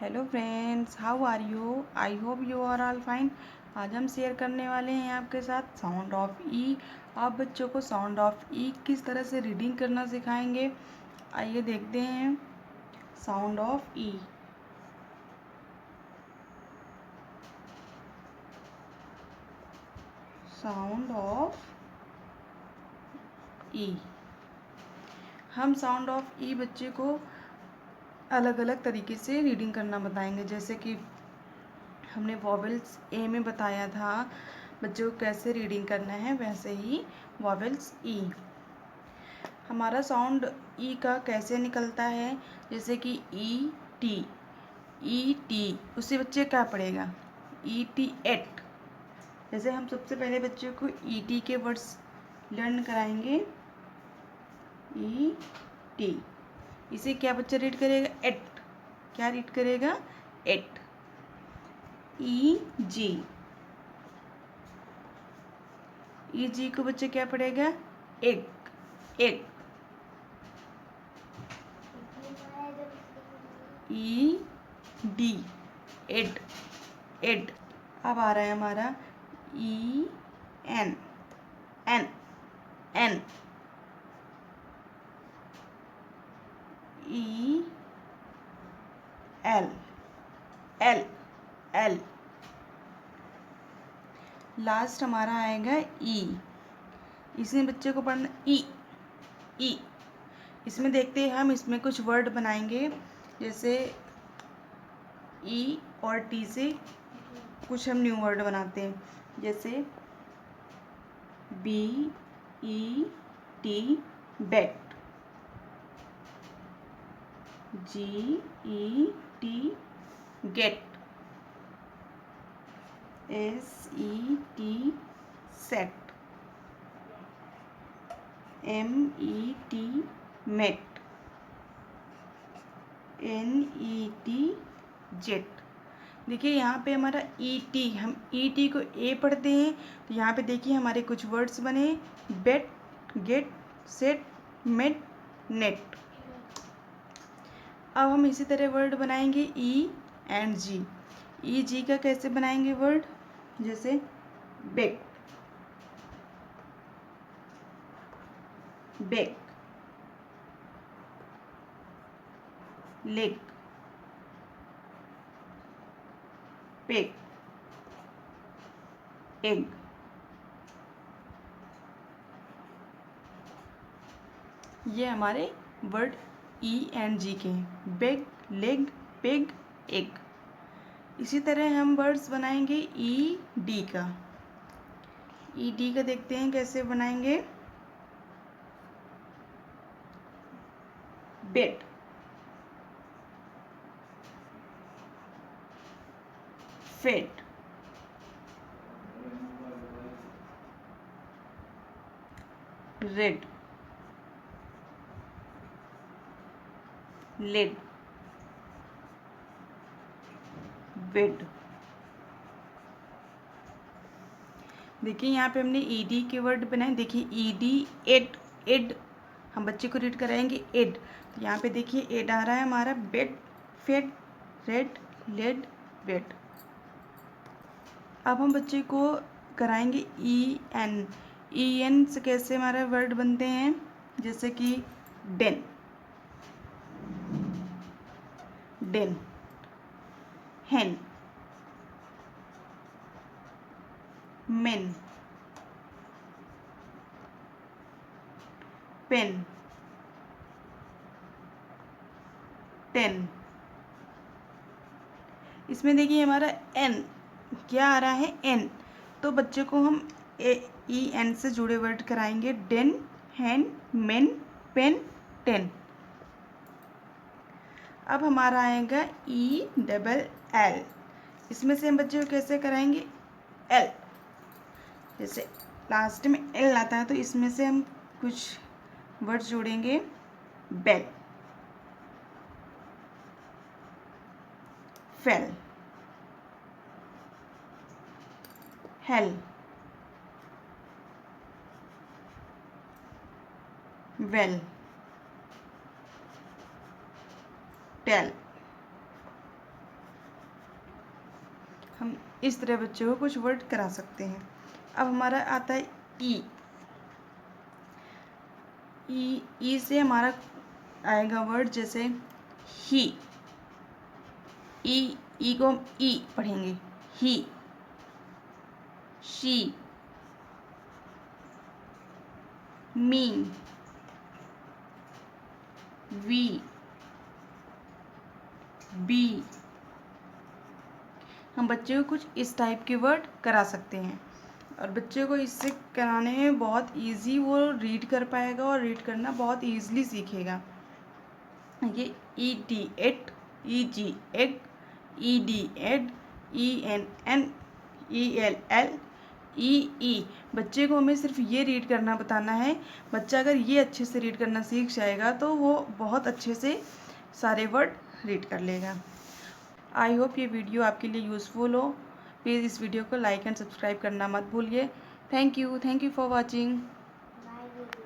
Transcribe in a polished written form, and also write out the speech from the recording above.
Hello friends, how are you? I hope you are all fine. आज हम share करने वाले हैं आपके साथ साउंड ऑफ ई। आप बच्चों को साउंड ऑफ ई किस तरह से रीडिंग करना सिखाएंगे, आइए देखते हैं। Sound of E. Sound of E. हम साउंड ऑफ ई बच्चे को अलग अलग तरीके से रीडिंग करना बताएंगे। जैसे कि हमने वॉवेल्स ए में बताया था बच्चों को कैसे रीडिंग करना है, वैसे ही वॉवेल्स ई। हमारा साउंड ई का कैसे निकलता है, जैसे कि ई टी उससे बच्चे क्या पढ़ेगा? E T et. जैसे हम सबसे पहले बच्चों को ई टी के वर्ड्स लर्न कराएंगे। ई टी, इसे क्या बच्चा रीड करेगा? एट। क्या रीड करेगा? एट। ई जी, ई जी को बच्चा क्या पढ़ेगा? Egg. Egg. E D, ed. Ed. अब आ रहा है हमारा E N. En. En. E L. El. El. Last हमारा आएगा ई। इसमें बच्चे को पढ़ना ई। ई। इसमें देखते हैं हम, इसमें कुछ वर्ड बनाएंगे। जैसे ई और टी से कुछ हम न्यू वर्ड बनाते हैं। जैसे B E T, bet. G E T, get. S E T, set. M E T, met. N E T, jet. देखिए यहाँ पे हमारा ई टी, हम ई टी को ए पढ़ते हैं, तो यहाँ पे देखिए हमारे कुछ वर्ड्स बने। बेट, गेट, सेट, मेट, नेट। अब हम इसी तरह वर्ड बनाएंगे ई एंड जी। ई जी का कैसे बनाएंगे वर्ड? जैसे beg. Beg. Leg. Peg. Egg. ये हमारे वर्ड ई एंड जी के हैं। Beg, leg, peg, egg. इसी तरह हम वर्ड्स बनाएंगे ई डी का। ई डी का देखते हैं कैसे बनाएंगे। Bed. Fed. Red. Led. Bed. देखिए यहाँ पे हमने ई डी के वर्ड बनाए। देखिए ई डी, एड। एड हम बच्चे को रीड कराएंगे एड। तो यहाँ पे देखिए एड आ रहा है हमारा। Bed, fed, red, led, bed. अब हम बच्चे को कराएंगे ई एन। ई एन से कैसे हमारे वर्ड बनते हैं? जैसे कि डेन। डेन। हेन। मेन। पेन। टेन। इसमें देखिए हमारा एन क्या आ रहा है? एन। तो बच्चे को हम ई एन से जुड़े वर्ड कराएंगे। डेन, हैन, मेन, पेन, टेन। अब हमारा आएगा ई डबल एल। इसमें से हम बच्चे को कैसे कराएंगे? एल। जैसे लास्ट में एल आता है तो इसमें से हम कुछ वर्ड जोड़ेंगे। Bell. Fell. Hell. Well. Tell. हम इस तरह बच्चों को कुछ वर्ड करा सकते हैं। अब हमारा आता है ई। ई से हमारा आएगा वर्ड जैसे ही। ई को हम ई पढ़ेंगे। ही, शी, मी, वी, बी। हम बच्चे को कुछ इस टाइप के वर्ड करा सकते हैं और बच्चे को इससे कराने में बहुत इजी, वो रीड कर पाएगा और रीड करना बहुत ईजिली सीखेगा। ये E T et, E G eg, E D ed, E N en, E L el, E. बच्चे को हमें सिर्फ ये रीड करना बताना है। बच्चा अगर ये अच्छे से रीड करना सीख जाएगा तो वो बहुत अच्छे से सारे वर्ड रीड कर लेगा। आई होप ये वीडियो आपके लिए यूज़फुल हो। प्लीज़ इस वीडियो को लाइक एंड सब्सक्राइब करना मत भूलिए। Thank you for watching.